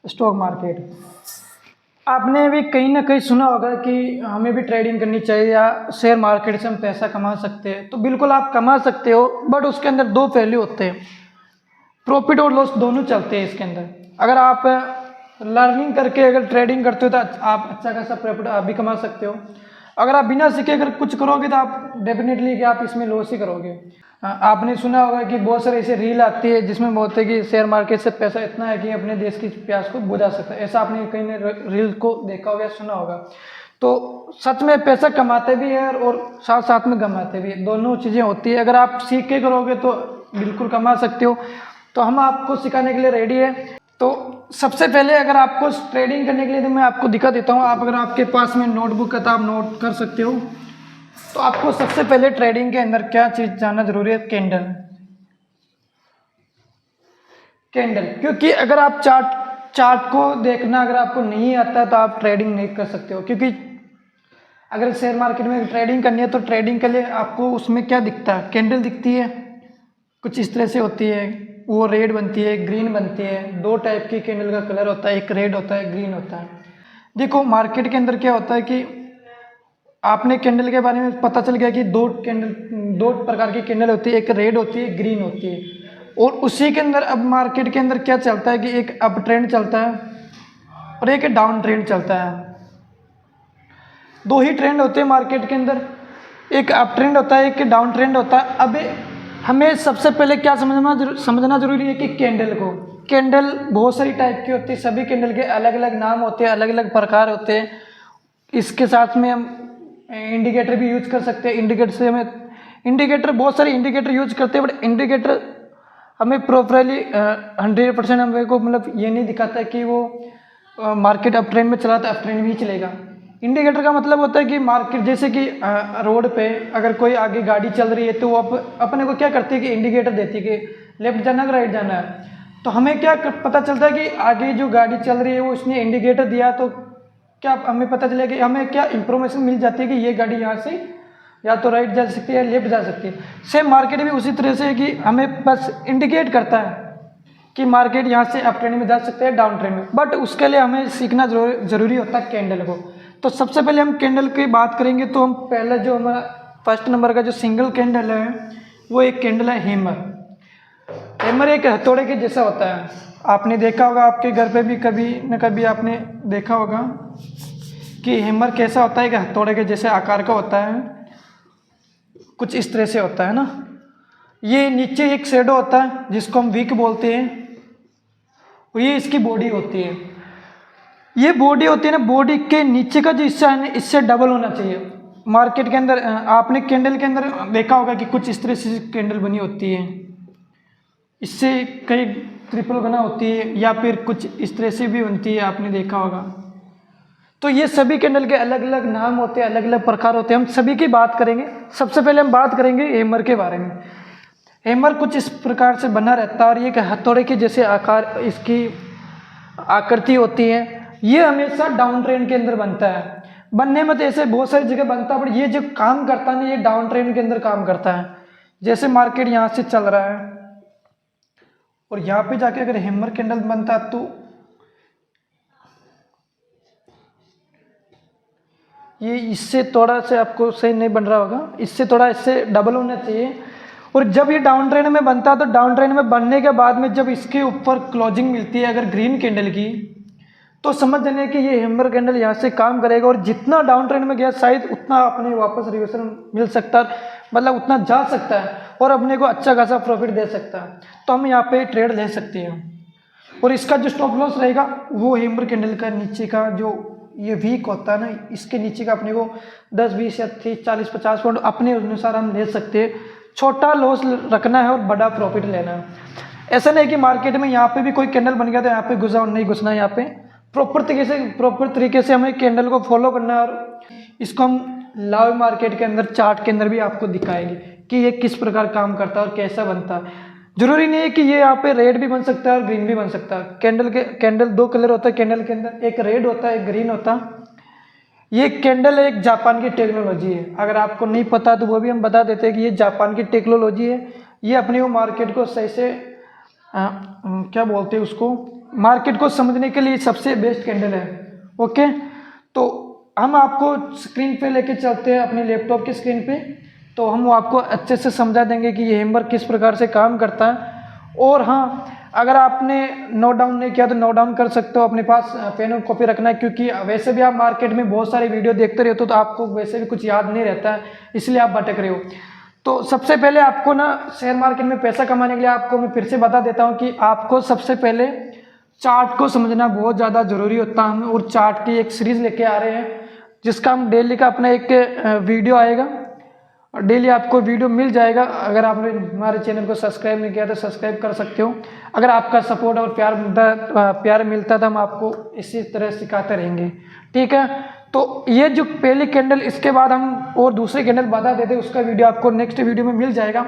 Stock market, आपने भी कहीं ना कहीं सुना होगा कि हमें भी ट्रेडिंग करनी चाहिए या शेयर मार्केट से हम पैसा कमा सकते हैं। तो बिल्कुल आप कमा सकते हो, बट उसके अंदर दो पहलू होते हैं, प्रॉफिट और लॉस दोनों चलते हैं इसके अंदर। अगर आप लर्निंग करके अगर ट्रेडिंग करते हो तो आप अच्छा खासा प्रॉफिट आप भी कमा सकते हो। अगर आप बिना सीखे अगर कुछ करोगे तो आप डेफिनेटली कि आप इसमें लॉस ही करोगे। आपने सुना होगा कि बहुत सारे ऐसे रील आती है जिसमें बोलते हैं कि शेयर मार्केट से पैसा इतना है कि अपने देश की प्यास को बुझा सकता है। ऐसा आपने कहीं ने रील को देखा होगा, सुना होगा। तो सच में पैसा कमाते भी है और साथ साथ में कमाते भी है, दोनों चीज़ें होती है। अगर आप सीख के करोगे तो बिल्कुल कमा सकते हो। तो हम आपको सिखाने के लिए रेडी है। तो सबसे पहले अगर आपको ट्रेडिंग करने के लिए तो मैं आपको दिखा देता हूँ। आप अगर आपके पास में नोटबुक है तो आप नोट कर सकते हो। तो आपको सबसे पहले ट्रेडिंग के अंदर क्या चीज़ जानना जरूरी है, कैंडल। कैंडल, क्योंकि अगर आप चार्ट को देखना अगर आपको नहीं आता तो आप ट्रेडिंग नहीं कर सकते हो। क्योंकि अगर शेयर मार्केट में ट्रेडिंग करनी है तो ट्रेडिंग के लिए आपको उसमें क्या दिखता है, कैंडल दिखती है, कुछ इस तरह से होती है, वो रेड बनती है, ग्रीन बनती है। दो टाइप की कैंडल का कलर होता है, एक रेड होता है, ग्रीन होता है। देखो मार्केट के अंदर क्या होता है कि आपने कैंडल के बारे में पता चल गया कि दो प्रकार की कैंडल होती है, एक रेड होती है, ग्रीन होती है। और उसी के अंदर अब मार्केट के अंदर क्या चलता है कि एक अप ट्रेंड चलता है और एक डाउन ट्रेंड चलता है। दो ही ट्रेंड होते हैं मार्केट के अंदर, एक अप ट्रेंड होता है, एक डाउन ट्रेंड होता है। अब हमें सबसे पहले क्या समझना जरूरी है कि कैंडल बहुत सारी टाइप की होती है, सभी कैंडल के अलग अलग नाम होते हैं, अलग अलग प्रकार होते हैं। इसके साथ में हम इंडिकेटर भी यूज कर सकते हैं। इंडिकेटर बहुत सारे इंडिकेटर यूज करते हैं, बट इंडिकेटर हमें प्रॉपरली 100% हमें को मतलब ये नहीं दिखाता है कि वो मार्केट अप ट्रेंड में चला तो अप ट्रेंड भी चलेगा। इंडिकेटर का मतलब होता है कि मार्केट जैसे कि रोड पे अगर कोई आगे गाड़ी चल रही है तो वो अपने को क्या करती है कि इंडिकेटर देती है कि लेफ्ट जाना है राइट जाना है। तो हमें क्या पता चलता है कि आगे जो गाड़ी चल रही है वो उसने इंडिकेटर दिया, तो क्या हमें पता चलेगा कि हमें क्या इंफॉर्मेशन मिल जाती है कि ये गाड़ी यहाँ से या तो राइट जा सकती है या लेफ्ट जा सकती है। सेम मार्केट भी उसी तरह से है कि हमें बस इंडिकेट करता है कि मार्केट यहाँ से अप ट्रेंड में जा सकते हैं, डाउन ट्रेंड में। बट उसके लिए हमें सीखना जरूरी होता है कैंडल को। तो सबसे पहले हम कैंडल की बात करेंगे तो हम पहला जो हमारा फर्स्ट नंबर का जो सिंगल कैंडल है वो एक कैंडल है हैमर। हैमर एक हथौड़े के जैसा होता है। आपने देखा होगा आपके घर पे भी कभी न कभी आपने देखा होगा कि हैमर कैसा होता है कि हथौड़े के जैसे आकार का होता है, कुछ इस तरह से होता है ना। ये नीचे एक शेडो होता है जिसको हम विक बोलते हैं, ये इसकी बॉडी होती है। ये बॉडी होती है ना, बॉडी के नीचे का जो हिस्सा है ना इससे डबल होना चाहिए। मार्केट के अंदर आपने कैंडल के अंदर देखा होगा कि कुछ इस तरह से कैंडल बनी होती है, इससे कई ट्रिपल बना होती है या फिर कुछ इस तरह से भी बनती है, आपने देखा होगा। तो ये सभी कैंडल के अलग अलग नाम होते हैं, अलग अलग प्रकार होते हैं। हम सभी की बात करेंगे। सबसे पहले हम बात करेंगे हैमर के बारे में। हैमर कुछ इस प्रकार से बना रहता है और ये हथौड़े के जैसे आकार इसकी आकृति होती है। ये हमेशा डाउन ट्रेंड के अंदर बनता है। बनने में तो ऐसे बहुत सारी जगह बनता है, बट ये जो काम करता है ना ये डाउन ट्रेंड के अंदर काम करता है। जैसे मार्केट यहाँ से चल रहा है और यहाँ पे जाके अगर हैमर कैंडल बनता है तो ये इससे थोड़ा से आपको सही नहीं बन रहा होगा, इससे थोड़ा इससे डबल होना चाहिए। और जब ये डाउन ट्रेंड में बनता है तो डाउन ट्रेंड में बनने के बाद में जब इसके ऊपर क्लोजिंग मिलती है अगर ग्रीन कैंडल की, तो समझ जाने कि ये हैमर कैंडल यहाँ से काम करेगा और जितना डाउन ट्रेंड में गया शायद उतना अपने वापस रिवर्सल मिल सकता है, मतलब उतना जा सकता है और अपने को अच्छा खासा प्रॉफिट दे सकता है। तो हम यहाँ पे ट्रेड ले सकते हैं। और इसका जो स्टॉप लॉस रहेगा वो हैमर कैंडल का नीचे का जो ये वीक होता है ना, इसके नीचे का अपने को 10, 20 या 30, 40, 50 पॉइंट अपने अनुसार हम ले सकते हैं। छोटा लॉस रखना है और बड़ा प्रॉफिट लेना है। ऐसा नहीं कि मार्केट में यहाँ पे भी कोई कैंडल बन गया तो यहाँ पे घुसा और नहीं घुसना है। यहाँ पे प्रॉपर तरीके से हमें कैंडल को फॉलो करना है और इसको हम लाइव मार्केट के अंदर चार्ट के अंदर भी आपको दिखाएंगे कि ये किस प्रकार काम करता है और कैसा बनता है। जरूरी नहीं है कि ये यहाँ पे रेड भी बन सकता है और ग्रीन भी बन सकता है। कैंडल दो कलर होता है कैंडल के अंदर, एक रेड होता है एक ग्रीन होता है। ये कैंडल एक जापान की टेक्नोलॉजी है। अगर आपको नहीं पता तो वो भी हम बता देते हैं कि ये जापान की टेक्नोलॉजी है। ये अपनी वो मार्केट को सही से क्या बोलते हैं उसको मार्केट को समझने के लिए सबसे बेस्ट कैंडल है। ओके, तो हम आपको स्क्रीन पे लेके चलते हैं अपने लैपटॉप की स्क्रीन पे, तो हम वो आपको अच्छे से समझा देंगे कि ये हैमर किस प्रकार से काम करता है। और हाँ, अगर आपने नोट डाउन नहीं किया तो नोट डाउन कर सकते हो, अपने पास पेन और कॉपी रखना है, क्योंकि वैसे भी आप मार्केट में बहुत सारी वीडियो देखते रहते हो तो आपको वैसे भी कुछ याद नहीं रहता है, इसलिए आप भटक रहे हो। तो सबसे पहले आपको ना शेयर मार्केट में पैसा कमाने के लिए आपको मैं फिर से बता देता हूँ कि आपको सबसे पहले चार्ट को समझना बहुत ज़्यादा ज़रूरी होता है। हम और चार्ट की एक सीरीज़ लेके आ रहे हैं, जिसका हम डेली का अपना एक वीडियो आएगा और डेली आपको वीडियो मिल जाएगा। अगर आपने हमारे चैनल को सब्सक्राइब नहीं किया तो सब्सक्राइब कर सकते हो। अगर आपका सपोर्ट और प्यार मिलता तो हम आपको इसी तरह सिखाते रहेंगे, ठीक है। तो ये जो पहली कैंडल, इसके बाद हम और दूसरी कैंडल बता देते, उसका वीडियो आपको नेक्स्ट वीडियो में मिल जाएगा।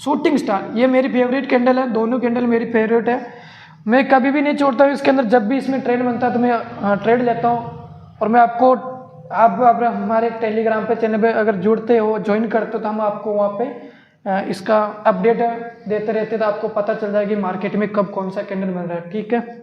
शूटिंग स्टार, ये मेरी फेवरेट कैंडल है, दोनों कैंडल मेरी फेवरेट है। मैं कभी भी नहीं छोड़ता हूँ इसके अंदर, जब भी इसमें ट्रेड बनता है तो मैं ट्रेड लेता हूँ। और मैं आपको, आप हमारे टेलीग्राम पे चैनल पे अगर जुड़ते हो, ज्वाइन करते हो, तो हम आपको वहाँ पे इसका अपडेट देते रहते, तो आपको पता चल जाएगी मार्केट में कब कौन सा कैंडल बन रहा है, ठीक है।